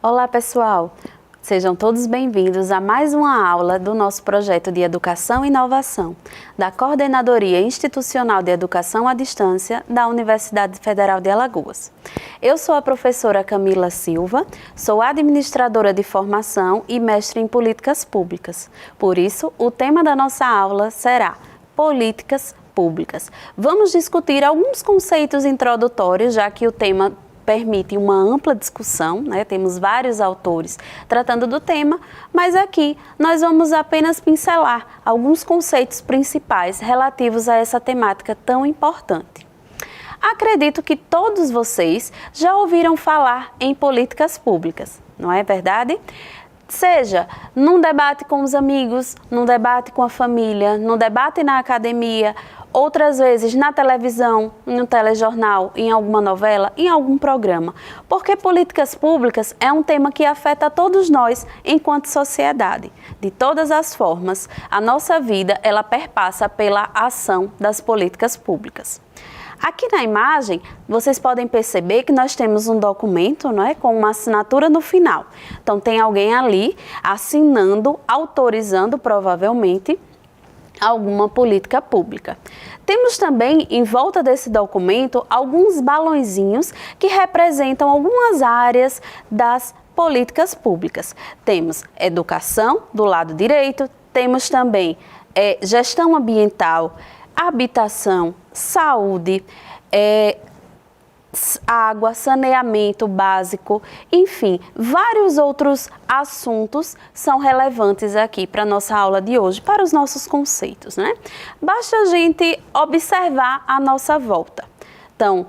Olá, pessoal! Sejam todos bem-vindos a mais uma aula do nosso projeto de Educação e Inovação, da Coordenadoria Institucional de Educação à Distância da Universidade Federal de Alagoas. Eu sou a professora Camila Silva, sou administradora de formação e mestre em políticas públicas. Por isso, o tema da nossa aula será Políticas Públicas. Vamos discutir alguns conceitos introdutórios, já que o tema permite uma ampla discussão, né? Temos vários autores tratando do tema, mas aqui nós vamos apenas pincelar alguns conceitos principais relativos a essa temática tão importante. Acredito que todos vocês já ouviram falar em políticas públicas, não é verdade? Seja num debate com os amigos, num debate com a família, num debate na academia, outras vezes na televisão, em um telejornal, em alguma novela, em algum programa. Porque políticas públicas é um tema que afeta a todos nós enquanto sociedade. De todas as formas, a nossa vida ela perpassa pela ação das políticas públicas. Aqui na imagem, vocês podem perceber que nós temos um documento, não é, com uma assinatura no final. Então, tem alguém ali assinando, autorizando, provavelmente, alguma política pública. Temos também, em volta desse documento, alguns balõezinhos que representam algumas áreas das políticas públicas. Temos educação, do lado direito, temos também gestão ambiental, habitação, saúde, água, saneamento básico, enfim, vários outros assuntos são relevantes aqui para a nossa aula de hoje, para os nossos conceitos, né? Basta a gente observar a nossa volta. Então,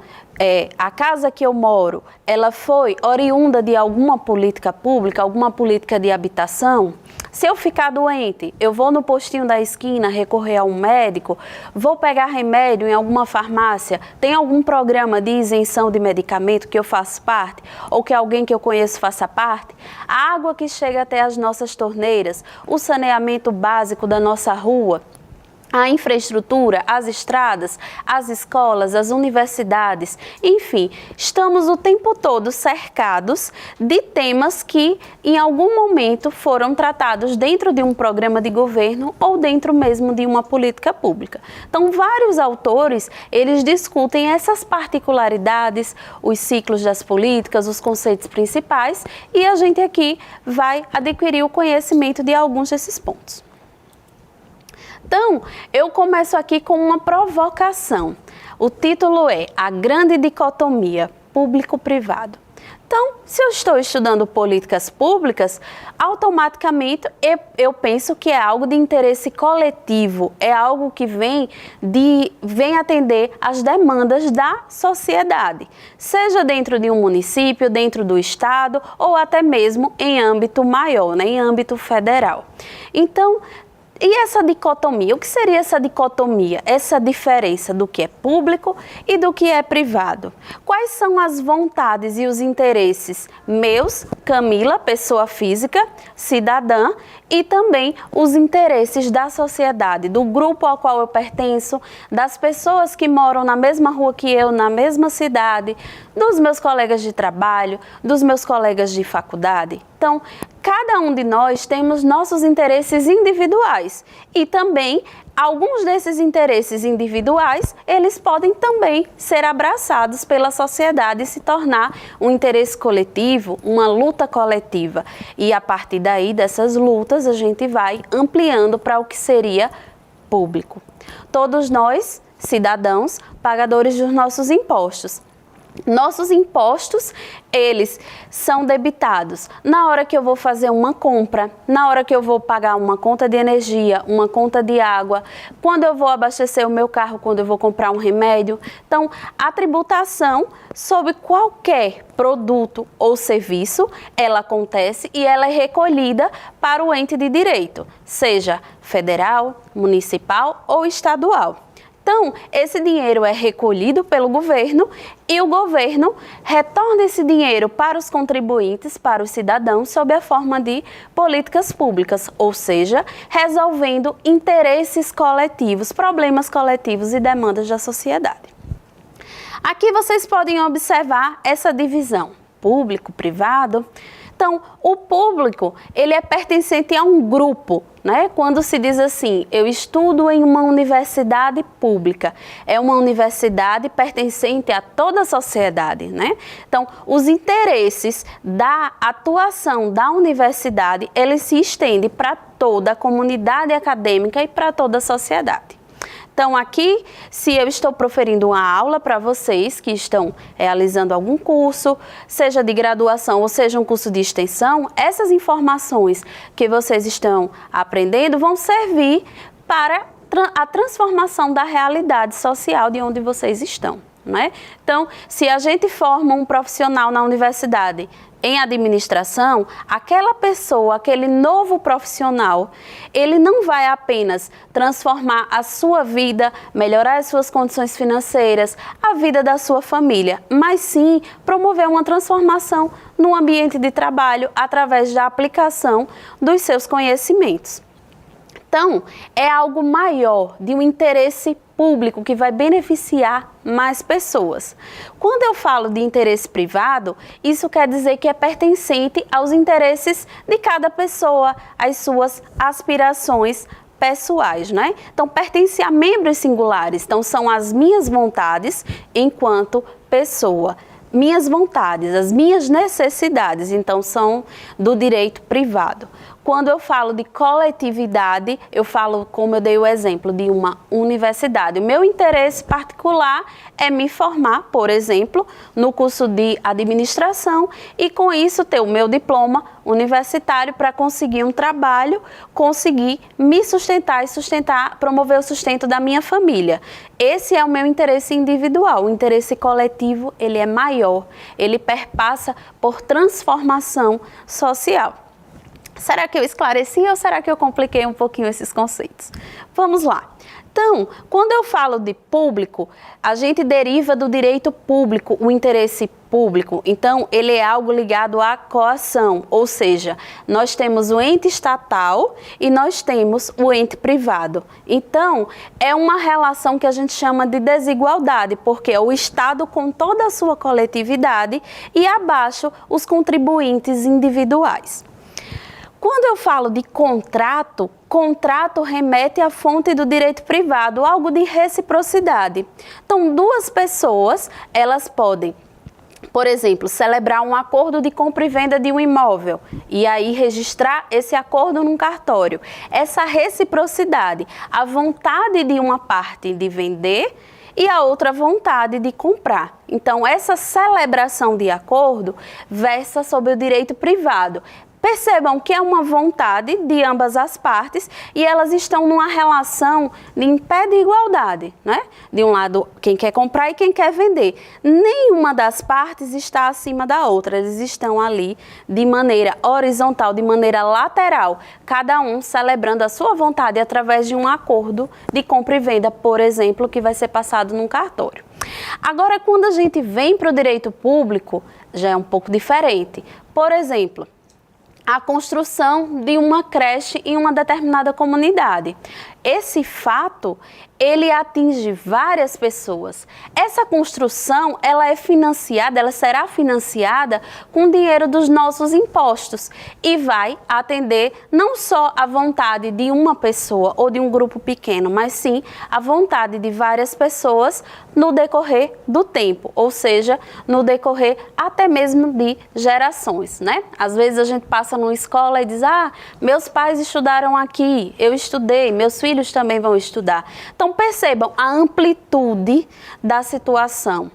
a casa que eu moro, ela foi oriunda de alguma política pública, alguma política de habitação? Se eu ficar doente, eu vou no postinho da esquina recorrer a um médico, vou pegar remédio em alguma farmácia, tem algum programa de isenção de medicamento que eu faço parte ou que alguém que eu conheço faça parte? A água que chega até as nossas torneiras, o saneamento básico da nossa rua, a infraestrutura, as estradas, as escolas, as universidades, enfim, estamos o tempo todo cercados de temas que em algum momento foram tratados dentro de um programa de governo ou dentro mesmo de uma política pública. Então, vários autores, eles discutem essas particularidades, os ciclos das políticas, os conceitos principais, e a gente aqui vai adquirir o conhecimento de alguns desses pontos. Então, eu começo aqui com uma provocação. O título é A Grande Dicotomia Público-Privado. Então, se eu estou estudando políticas públicas, automaticamente eu penso que é algo de interesse coletivo, é algo que vem atender às demandas da sociedade, seja dentro de um município, dentro do estado ou até mesmo em âmbito maior, né, em âmbito federal. Então, e essa dicotomia? O que seria essa dicotomia? Essa diferença do que é público e do que é privado? Quais são as vontades e os interesses meus, Camila, pessoa física, cidadã, e também os interesses da sociedade, do grupo ao qual eu pertenço, das pessoas que moram na mesma rua que eu, na mesma cidade, dos meus colegas de trabalho, dos meus colegas de faculdade? Então, cada um de nós temos nossos interesses individuais e também alguns desses interesses individuais, eles podem também ser abraçados pela sociedade e se tornar um interesse coletivo, uma luta coletiva. E a partir daí, dessas lutas, a gente vai ampliando para o que seria público. Todos nós, cidadãos, pagadores dos nossos impostos. Nossos impostos, eles são debitados na hora que eu vou fazer uma compra, na hora que eu vou pagar uma conta de energia, uma conta de água, quando eu vou abastecer o meu carro, quando eu vou comprar um remédio. Então, a tributação sobre qualquer produto ou serviço, ela acontece e ela é recolhida para o ente de direito, seja federal, municipal ou estadual. Então, esse dinheiro é recolhido pelo governo e o governo retorna esse dinheiro para os contribuintes, para os cidadãos, sob a forma de políticas públicas, ou seja, resolvendo interesses coletivos, problemas coletivos e demandas da sociedade. Aqui vocês podem observar essa divisão, público, privado. Então, o público, ele é pertencente a um grupo, né? Quando se diz assim, eu estudo em uma universidade pública, é uma universidade pertencente a toda a sociedade, né? Então, os interesses da atuação da universidade, eles se estendem para toda a comunidade acadêmica e para toda a sociedade. Então, aqui, se eu estou proferindo uma aula para vocês que estão realizando algum curso, seja de graduação ou seja um curso de extensão, essas informações que vocês estão aprendendo vão servir para a transformação da realidade social de onde vocês estão, né? Então, se a gente forma um profissional na universidade em administração, aquela pessoa, aquele novo profissional, ele não vai apenas transformar a sua vida, melhorar as suas condições financeiras, a vida da sua família, mas sim promover uma transformação no ambiente de trabalho através da aplicação dos seus conhecimentos. Então, é algo maior, de um interesse público que vai beneficiar mais pessoas. Quando eu falo de interesse privado, isso quer dizer que é pertencente aos interesses de cada pessoa, às suas aspirações pessoais, né? Então, pertence a membros singulares. Então, são as minhas vontades enquanto pessoa. Minhas vontades, as minhas necessidades, então, são do direito privado. Quando eu falo de coletividade, eu falo, como eu dei o exemplo, de uma universidade. O meu interesse particular é me formar, por exemplo, no curso de administração e com isso ter o meu diploma universitário para conseguir um trabalho, conseguir me sustentar e promover o sustento da minha família. Esse é o meu interesse individual. O interesse coletivo, ele é maior, ele perpassa por transformação social. Será que eu esclareci ou será que eu compliquei um pouquinho esses conceitos? Vamos lá. Então, quando eu falo de público, a gente deriva do direito público, o interesse público. Então, ele é algo ligado à coação, ou seja, nós temos o ente estatal e nós temos o ente privado. Então, é uma relação que a gente chama de desigualdade, porque é o Estado com toda a sua coletividade e abaixo os contribuintes individuais. Quando eu falo de contrato, contrato remete à fonte do direito privado, algo de reciprocidade. Então, duas pessoas, elas podem, por exemplo, celebrar um acordo de compra e venda de um imóvel e aí registrar esse acordo num cartório. Essa reciprocidade, a vontade de uma parte de vender e a outra vontade de comprar. Então, essa celebração de acordo versa sobre o direito privado. Percebam que é uma vontade de ambas as partes e elas estão numa relação de pé de igualdade, né? De um lado, quem quer comprar e quem quer vender. Nenhuma das partes está acima da outra, eles estão ali de maneira horizontal, de maneira lateral, cada um celebrando a sua vontade através de um acordo de compra e venda, por exemplo, que vai ser passado num cartório. Agora, quando a gente vem para o direito público, já é um pouco diferente. Por exemplo, a construção de uma creche em uma determinada comunidade. Esse fato, ele atinge várias pessoas. Essa construção, ela é financiada, ela será financiada com dinheiro dos nossos impostos e vai atender não só a vontade de uma pessoa ou de um grupo pequeno, mas sim a vontade de várias pessoas no decorrer do tempo, ou seja, no decorrer até mesmo de gerações, né? Às vezes a gente passa numa escola e diz, meus pais estudaram aqui, eu estudei, meus filhos também vão estudar. Então, percebam a amplitude da situação.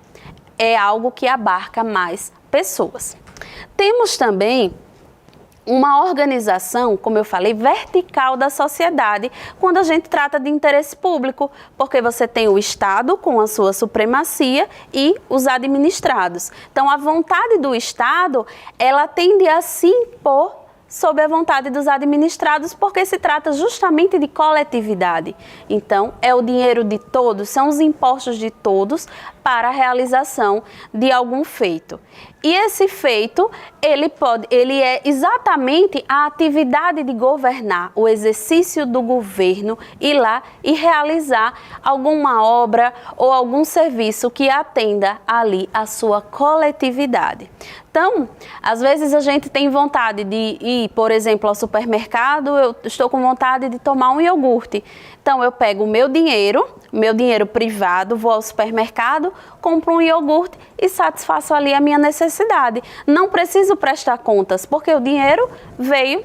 É algo que abarca mais pessoas. Temos também uma organização, como eu falei, vertical da sociedade, quando a gente trata de interesse público, porque você tem o Estado com a sua supremacia e os administrados. Então, a vontade do Estado, ela tende a se impor sob a vontade dos administrados, porque se trata justamente de coletividade. Então, é o dinheiro de todos, são os impostos de todos para a realização de algum feito. E esse feito, ele é exatamente a atividade de governar, o exercício do governo, ir lá e realizar alguma obra ou algum serviço que atenda ali a sua coletividade. Então, às vezes a gente tem vontade de ir, por exemplo, ao supermercado, eu estou com vontade de tomar um iogurte. Então, eu pego o meu dinheiro privado, vou ao supermercado, compro um iogurte e satisfaço ali a minha necessidade. Não preciso prestar contas, porque o dinheiro veio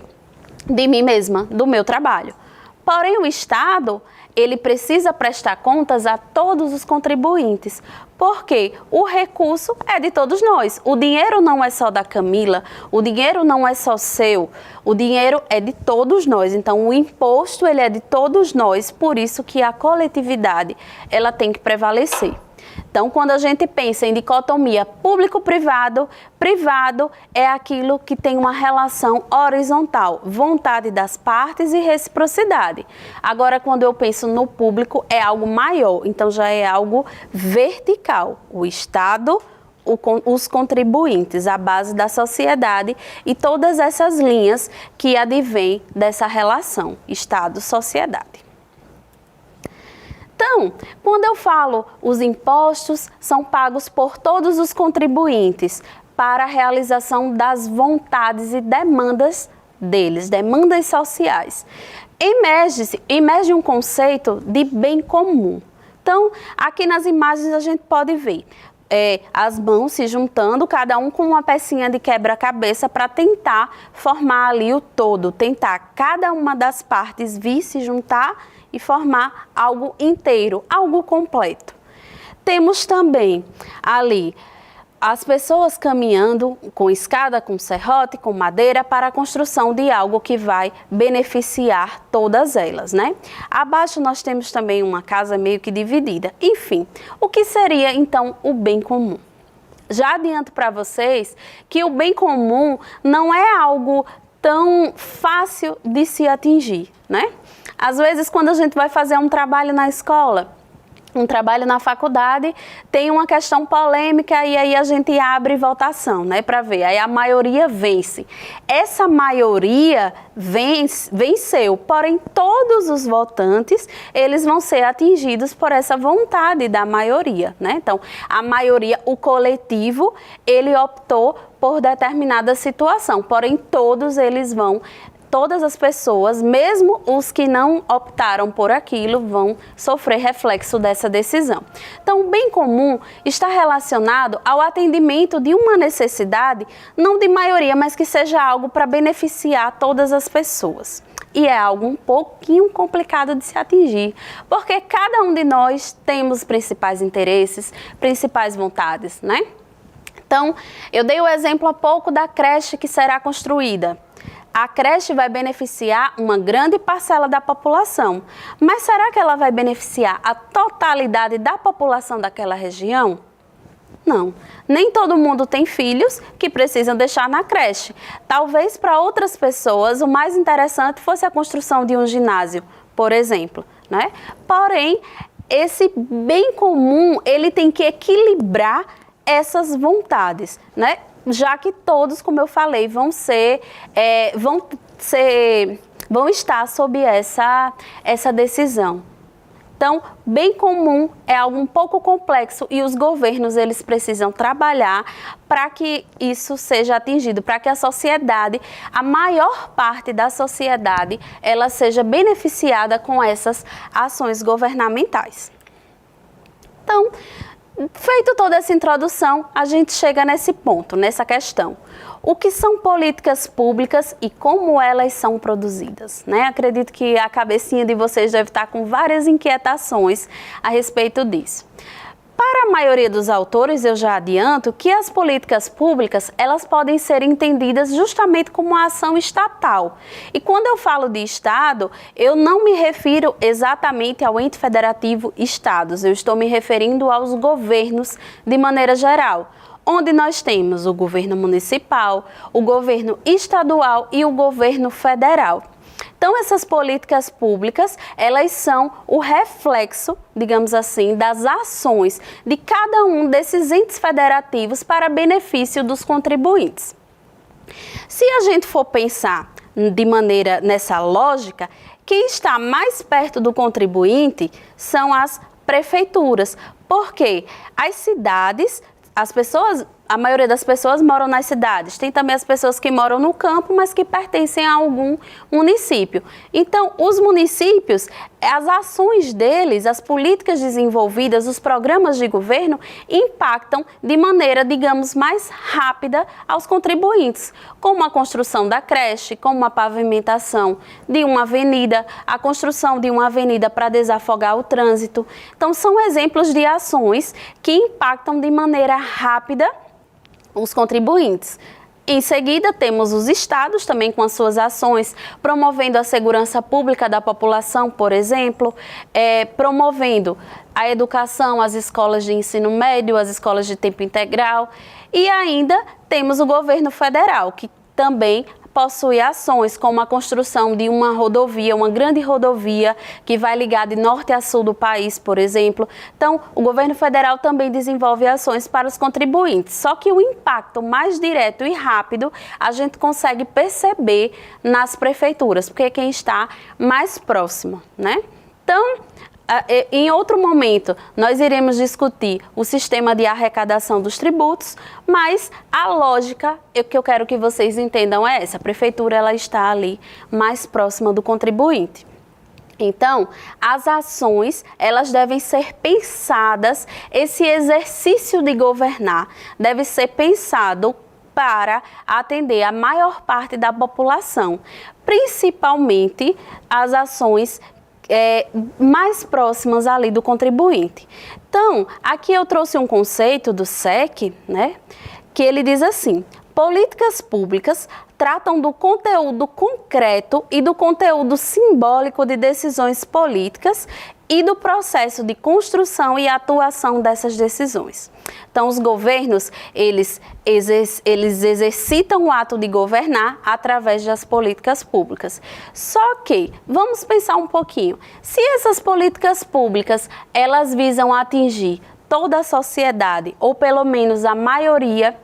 de mim mesma, do meu trabalho. Porém, o Estado, ele precisa prestar contas a todos os contribuintes, porque o recurso é de todos nós. O dinheiro não é só da Camila, o dinheiro não é só seu, o dinheiro é de todos nós. Então, o imposto, ele é de todos nós, por isso que a coletividade, ela tem que prevalecer. Então, quando a gente pensa em dicotomia público-privado, privado é aquilo que tem uma relação horizontal, vontade das partes e reciprocidade. Agora, quando eu penso no público, é algo maior, então já é algo vertical. O Estado, os contribuintes, a base da sociedade e todas essas linhas que advêm dessa relação Estado-sociedade. Então, quando eu falo os impostos são pagos por todos os contribuintes para a realização das vontades e demandas deles, demandas sociais. Emerge um conceito de bem comum. Então, aqui nas imagens a gente pode ver as mãos se juntando, cada um com uma pecinha de quebra-cabeça para tentar formar ali o todo, tentar cada uma das partes vir se juntar e formar algo inteiro, algo completo. Temos também ali as pessoas caminhando com escada, com serrote, com madeira para a construção de algo que vai beneficiar todas elas, né? Abaixo nós temos também uma casa meio que dividida. Enfim, o que seria então o bem comum? Já adianto para vocês que o bem comum não é algo tão fácil de se atingir, né? Às vezes, quando a gente vai fazer um trabalho na escola, um trabalho na faculdade, tem uma questão polêmica e aí a gente abre votação, né, para ver. Aí a maioria vence. Essa maioria venceu, porém todos os votantes, eles vão ser atingidos por essa vontade da maioria, né? Então, a maioria, o coletivo, ele optou por determinada situação, porém todos eles vão todas as pessoas, mesmo os que não optaram por aquilo, vão sofrer reflexo dessa decisão. Então, o bem comum está relacionado ao atendimento de uma necessidade, não de maioria, mas que seja algo para beneficiar todas as pessoas. E é algo um pouquinho complicado de se atingir, porque cada um de nós temos principais interesses, principais vontades, né? Então, eu dei o exemplo há pouco da creche que será construída. A creche vai beneficiar uma grande parcela da população, mas será que ela vai beneficiar a totalidade da população daquela região? Não, nem todo mundo tem filhos que precisam deixar na creche. Talvez para outras pessoas o mais interessante fosse a construção de um ginásio, por exemplo, né? Porém, esse bem comum, ele tem que equilibrar essas vontades, né? Já que todos, como eu falei, vão estar sob essa decisão. Então, bem comum é algo um pouco complexo e os governos, eles precisam trabalhar para que isso seja atingido, para que a sociedade, a maior parte da sociedade, ela seja beneficiada com essas ações governamentais. Então, feito toda essa introdução, a gente chega nesse ponto, nessa questão. O que são políticas públicas e como elas são produzidas, né? Acredito que a cabecinha de vocês deve estar com várias inquietações a respeito disso. Para a maioria dos autores, eu já adianto que as políticas públicas, elas podem ser entendidas justamente como uma ação estatal. E quando eu falo de Estado, eu não me refiro exatamente ao ente federativo Estados, eu estou me referindo aos governos de maneira geral, onde nós temos o governo municipal, o governo estadual e o governo federal. Então, essas políticas públicas, elas são o reflexo, digamos assim, das ações de cada um desses entes federativos para benefício dos contribuintes. Se a gente for pensar de maneira nessa lógica, quem está mais perto do contribuinte são as prefeituras, porque as cidades, as pessoas, a maioria das pessoas moram nas cidades. Tem também as pessoas que moram no campo, mas que pertencem a algum município. Então, os municípios, as ações deles, as políticas desenvolvidas, os programas de governo impactam de maneira, digamos, mais rápida aos contribuintes, como a construção da creche, como a pavimentação de uma avenida, a construção de uma avenida para desafogar o trânsito. Então, são exemplos de ações que impactam de maneira rápida os contribuintes. Em seguida, temos os estados também com as suas ações, promovendo a segurança pública da população, por exemplo, promovendo a educação, as escolas de ensino médio, as escolas de tempo integral. E ainda temos o governo federal, que também possui ações como a construção de uma rodovia, uma grande rodovia que vai ligar de norte a sul do país, por exemplo. Então, o governo federal também desenvolve ações para os contribuintes. Só que o impacto mais direto e rápido a gente consegue perceber nas prefeituras, porque é quem está mais próximo, né? Então, em outro momento, nós iremos discutir o sistema de arrecadação dos tributos, mas a lógica que eu quero que vocês entendam é essa: a prefeitura ela está ali mais próxima do contribuinte. Então, as ações, elas devem ser pensadas, esse exercício de governar deve ser pensado para atender a maior parte da população, principalmente as ações mais próximas ali do contribuinte. Então, aqui eu trouxe um conceito do SEC, né, que ele diz assim: políticas públicas tratam do conteúdo concreto e do conteúdo simbólico de decisões políticas e do processo de construção e atuação dessas decisões. Então, os governos, eles exercitam o ato de governar através das políticas públicas. Só que, vamos pensar um pouquinho, se essas políticas públicas, elas visam atingir toda a sociedade, ou pelo menos a maioria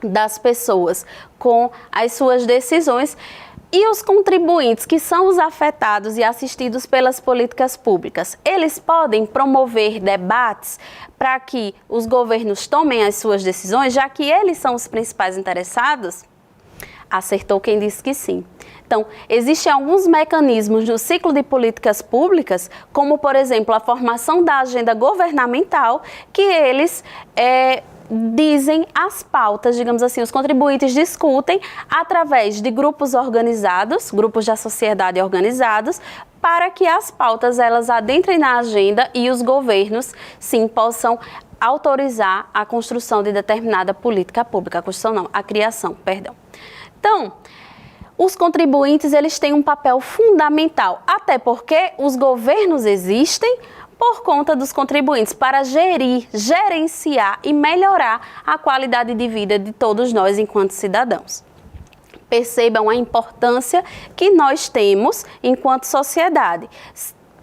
das pessoas com as suas decisões, e os contribuintes, que são os afetados e assistidos pelas políticas públicas, eles podem promover debates para que os governos tomem as suas decisões, já que eles são os principais interessados? Acertou quem disse que sim. Então, existem alguns mecanismos no ciclo de políticas públicas, como, por exemplo, a formação da agenda governamental, que eles dizem as pautas, digamos assim, os contribuintes discutem através de grupos organizados, grupos da sociedade organizados, para que as pautas elas adentrem na agenda e os governos, sim, possam autorizar a construção de determinada política pública, a criação, perdão. Então, os contribuintes, eles têm um papel fundamental, até porque os governos existem por conta dos contribuintes, para gerenciar e melhorar a qualidade de vida de todos nós enquanto cidadãos. Percebam a importância que nós temos enquanto sociedade.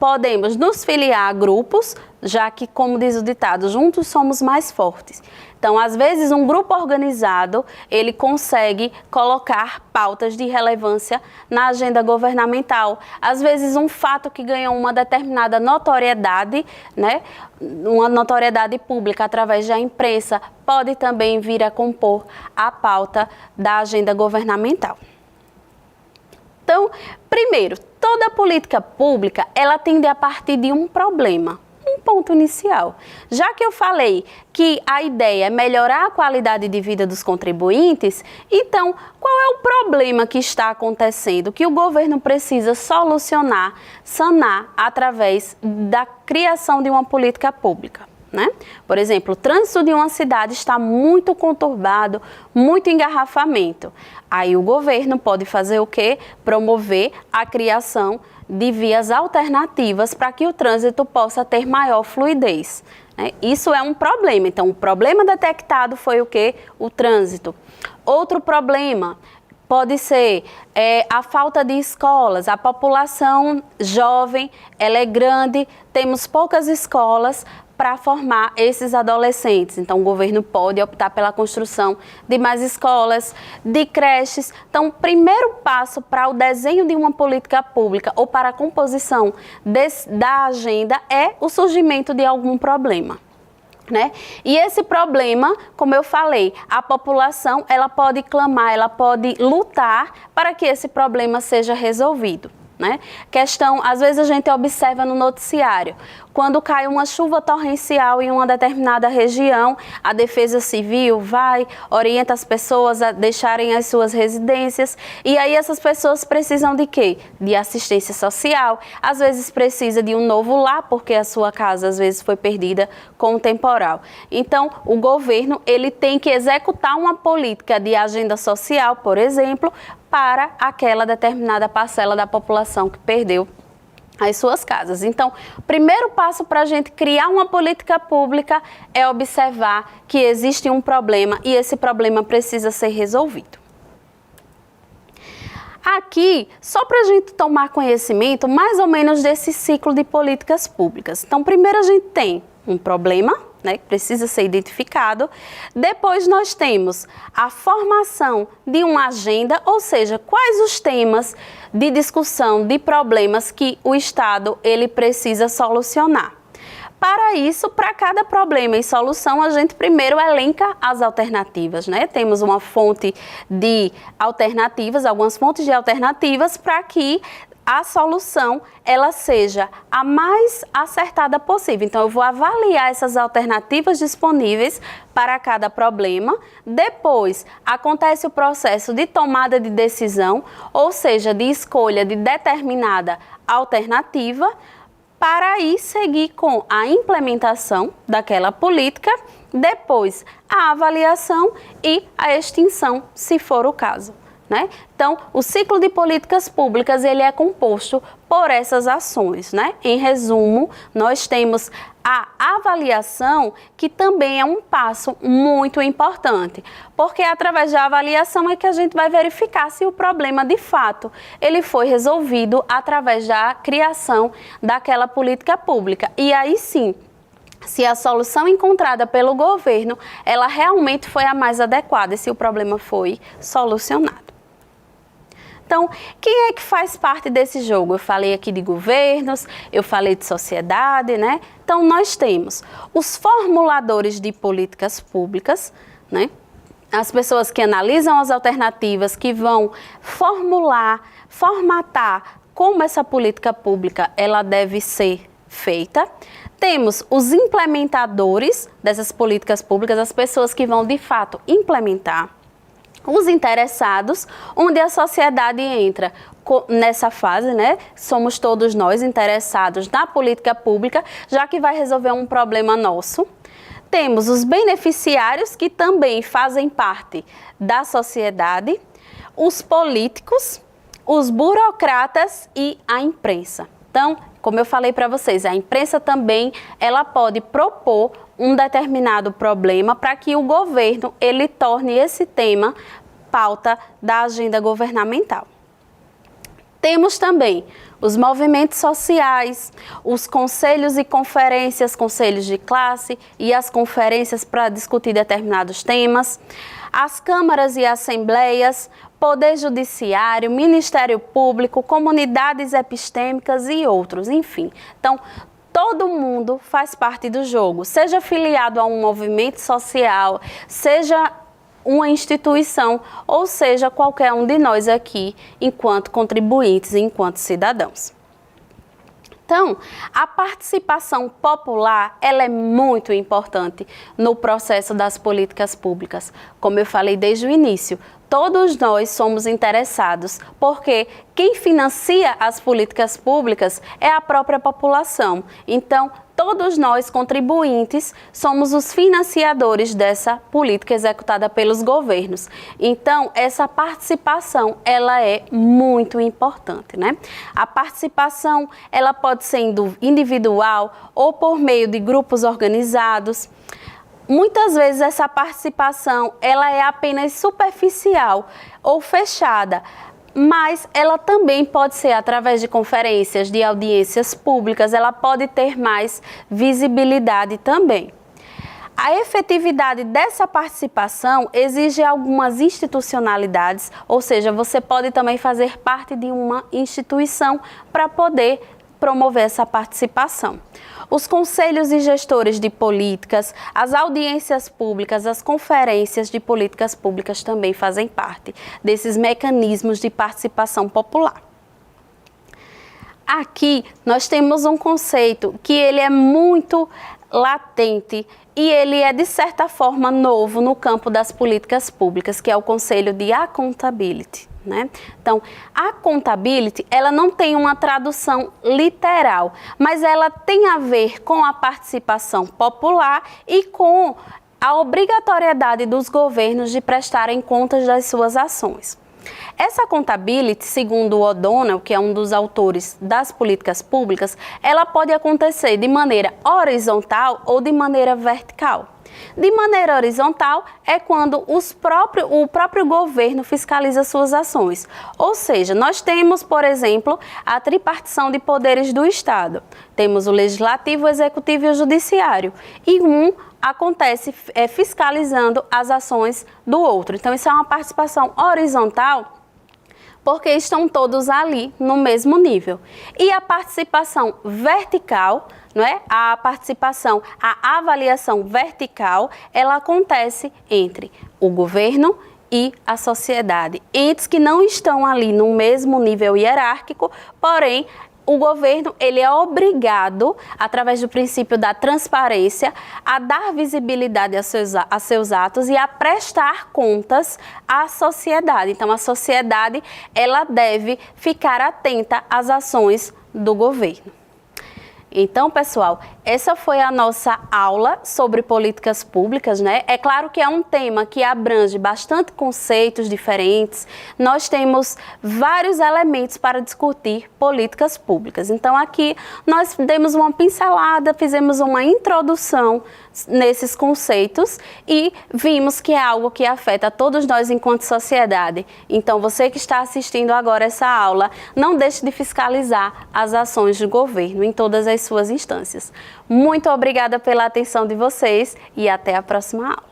Podemos nos filiar a grupos, já que, como diz o ditado, juntos somos mais fortes. Então, às vezes, um grupo organizado, ele consegue colocar pautas de relevância na agenda governamental. Às vezes, um fato que ganhou uma determinada notoriedade, né, uma notoriedade pública através da imprensa, pode também vir a compor a pauta da agenda governamental. Então, primeiro, toda política pública, ela tende a partir de um problema. Um ponto inicial. Já que eu falei que a ideia é melhorar a qualidade de vida dos contribuintes, então qual é o problema que está acontecendo, que o governo precisa solucionar, sanar através da criação de uma política pública, né? Por exemplo, o trânsito de uma cidade está muito conturbado, muito engarrafamento. Aí o governo pode fazer o quê? Promover a criação de vias alternativas para que o trânsito possa ter maior fluidez, né? Isso é um problema. Então, o problema detectado foi o quê? O trânsito. Outro problema pode ser a falta de escolas. A população jovem, ela é grande, temos poucas escolas para formar esses adolescentes. Então, o governo pode optar pela construção de mais escolas, de creches. Então, o primeiro passo para o desenho de uma política pública ou para a composição da agenda é o surgimento de algum problema. né? E esse problema, como eu falei, a população ela pode clamar, ela pode lutar para que esse problema seja resolvido, né? Questão, às vezes a gente observa no noticiário, quando cai uma chuva torrencial em uma determinada região, a Defesa Civil vai, orienta as pessoas a deixarem as suas residências, e aí essas pessoas precisam de quê? De assistência social, às vezes precisa de um novo lar, porque a sua casa às vezes foi perdida com o temporal. Então, o governo, ele tem que executar uma política de agenda social, por exemplo, para aquela determinada parcela da população que perdeu as suas casas. Então, o primeiro passo para a gente criar uma política pública é observar que existe um problema e esse problema precisa ser resolvido. Aqui, só para a gente tomar conhecimento mais ou menos desse ciclo de políticas públicas. Então, primeiro a gente tem um problema, né, que precisa ser identificado. Depois nós temos a formação de uma agenda, ou seja, quais os temas de discussão, de problemas que o Estado ele precisa solucionar. Para isso, para cada problema e solução, a gente primeiro elenca as alternativas, né? Temos uma fonte de alternativas, algumas fontes de alternativas para que a solução ela seja a mais acertada possível. Então, eu vou avaliar essas alternativas disponíveis para cada problema. Depois, acontece o processo de tomada de decisão, ou seja, de escolha de determinada alternativa, para aí seguir com a implementação daquela política, depois a avaliação e a extinção, se for o caso, né? Então, o ciclo de políticas públicas ele é composto por essas ações, né? Em resumo, nós temos a avaliação, que também é um passo muito importante, porque através da avaliação é que a gente vai verificar se o problema de fato ele foi resolvido através da criação daquela política pública. E aí sim, se a solução encontrada pelo governo, ela realmente foi a mais adequada e se o problema foi solucionado. Então, quem é que faz parte desse jogo? Eu falei aqui de governos, eu falei de sociedade, né? Então, nós temos os formuladores de políticas públicas, né? As pessoas que analisam as alternativas, que vão formatar como essa política pública ela deve ser feita. Temos os implementadores dessas políticas públicas, as pessoas que vão, de fato, implementar. Os interessados, onde a sociedade entra nessa fase, né? Somos todos nós interessados na política pública, já que vai resolver um problema nosso. Temos os beneficiários, que também fazem parte da sociedade, os políticos, os burocratas e a imprensa. Então, como eu falei para vocês, a imprensa também ela pode propor um determinado problema para que o governo ele torne esse tema pauta da agenda governamental. Temos também os movimentos sociais, os conselhos e conferências, conselhos de classe e as conferências para discutir determinados temas, as câmaras e assembleias, Poder Judiciário, Ministério Público, comunidades epistêmicas e outros, enfim. Então, todo mundo faz parte do jogo, seja filiado a um movimento social, seja uma instituição, ou seja, qualquer um de nós aqui, enquanto contribuintes e enquanto cidadãos. Então, a participação popular, ela é muito importante no processo das políticas públicas. Como eu falei desde o início, todos nós somos interessados, porque quem financia as políticas públicas é a própria população. Então, todos nós, contribuintes, somos os financiadores dessa política executada pelos governos. Então, essa participação, ela é muito importante, né? A participação, ela pode ser individual ou por meio de grupos organizados. Muitas vezes essa participação, ela é apenas superficial ou fechada, mas ela também pode ser através de conferências, de audiências públicas, ela pode ter mais visibilidade também. A efetividade dessa participação exige algumas institucionalidades, ou seja, você pode também fazer parte de uma instituição para poder promover essa participação. Os conselhos e gestores de políticas, as audiências públicas, as conferências de políticas públicas também fazem parte desses mecanismos de participação popular. Aqui nós temos um conceito que ele é muito latente e ele é de certa forma novo no campo das políticas públicas, que é o conceito de accountability. Né? Então, a accountability, ela não tem uma tradução literal, mas ela tem a ver com a participação popular e com a obrigatoriedade dos governos de prestarem contas das suas ações. Essa accountability, segundo o O'Donnell, que é um dos autores das políticas públicas, ela pode acontecer de maneira horizontal ou de maneira vertical. De maneira horizontal é quando o próprio governo fiscaliza suas ações. Ou seja, nós temos, por exemplo, a tripartição de poderes do Estado. Temos o legislativo, o executivo e o judiciário. E um acontece fiscalizando as ações do outro. Então, isso é uma participação horizontal, porque estão todos ali no mesmo nível. E a participação vertical, não é? A avaliação vertical, ela acontece entre o governo e a sociedade. Entes que não estão ali no mesmo nível hierárquico, porém, o governo ele é obrigado, através do princípio da transparência, a dar visibilidade a seus atos e a prestar contas à sociedade. Então, a sociedade ela deve ficar atenta às ações do governo. Então, pessoal, essa foi a nossa aula sobre políticas públicas, né? É claro que é um tema que abrange bastante conceitos diferentes. Nós temos vários elementos para discutir políticas públicas. Então, aqui nós demos uma pincelada, fizemos uma introdução nesses conceitos e vimos que é algo que afeta todos nós enquanto sociedade. Então, você que está assistindo agora essa aula, não deixe de fiscalizar as ações do governo em todas as suas instâncias. Muito obrigada pela atenção de vocês e até a próxima aula.